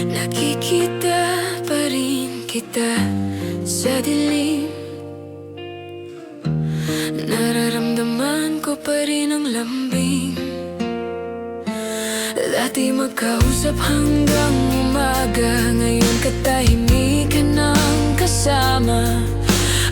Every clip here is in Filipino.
Nakikita pa rin kita sa dilim. Nararamdaman ko pa rin ang lambing. Dati magkausap hanggang umaga, ngayon katahimikan ng kasama.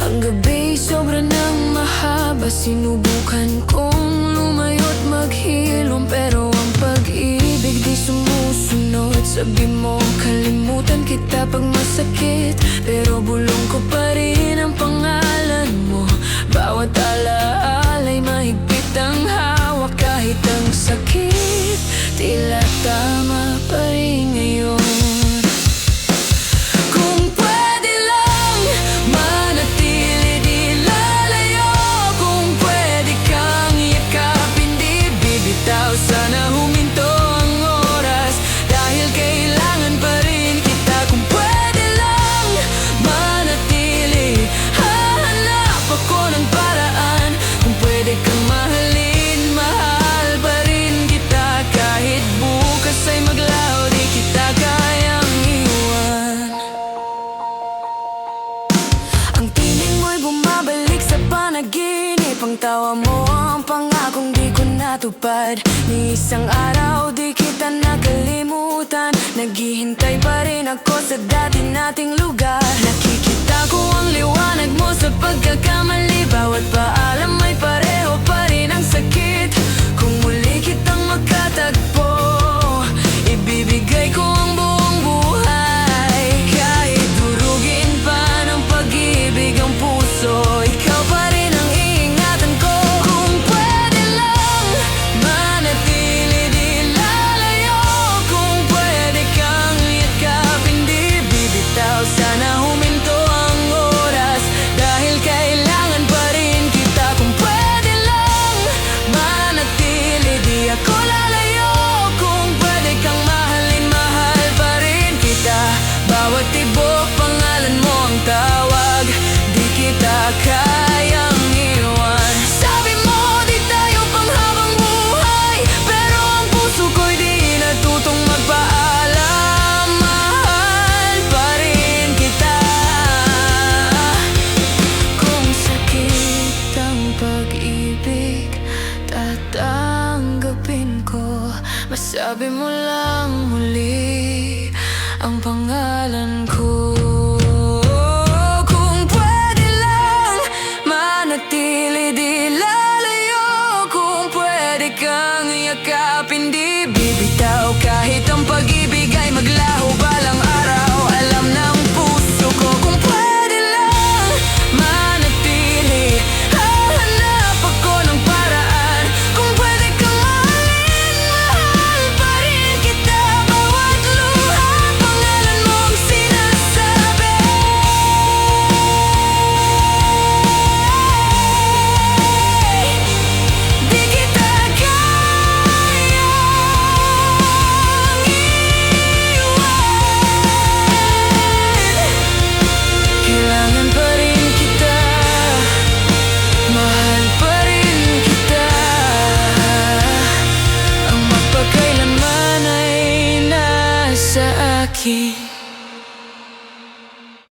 Ang gabi sobra ng mahaba, sinubukan kong lumayo't maghilom, pero ang pag-ibig di sumusunod. Sabi mo kalimutan kita pag masakit, pero bulong ko pa rin ang pangalan mo. Bawat alaala'y mahigpit ang hawak, kahit ang sakit tila tama pa rin ngayon. Kung pwede lang manatili, di lalayo. Kung pwede kang yakapin, di bibitaw. Sana huminto ang oras, dahil kailangan pa rin kita. Kung pwede lang manatili, hahanap ako ng paraan. Kung pwede kang mahalin, mahal pa rin kita. Kahit bukas ay maglaho, di kita kayang iwan. Ang tinig mo'y bumabalik sa panaginip, ang tawa mo ang pangakong di ko natupad. Ni isang araw di kita nakalimutan, naghihintay pa rin ako sa dati nating lugar. Nakikita ko ang liwanag mo sa pagkakamali, bawat paalam ay pareho pa rin ang sakit. Kung muli kitang magkatagpo, ibibigay ko ang buong buhay. Kahit durugin pa ng pag-ibig ang puso, ikaw pa rin ang iingatan ko. Kung pwede lang manatili, di lalayo. Kung pwede kang yakapin, di bibitaw. Sana huminto ang oras, dahil kailangan pa rin kita. Kung pwede lang manatili, di ako lalayo. Kung pwede kang mahalin, mahal pa rin kita. Bawat tibok, pangalan mo ang tawag, di kita kayang iwan. Sabi mo di tayo panghabang buhay, pero ang puso ko'y di natutong magpaalam. Mahal pa rin kita. Kung sakit ang pag-ibig, tatanggapin ko. Masabi mo lang muli ang pangalan ko. Kung pwede lang manatili, di lalayo. Kung pwede kang yakapin, di bibitaw. Kahit ang pag-ibig ay maglaho balang araw, alam ng puso ko. Kung pwede lang manatili, hahanap ako ng paraan. Kung pwede kang mahalin, mahal pa rin kita. Bawat luha, pangalan mo ang sinasabi. Di kita kayang iwan. Kailangan pa rin kita, mahal pa rin kita. Ang magpakailanman ay nasa akin.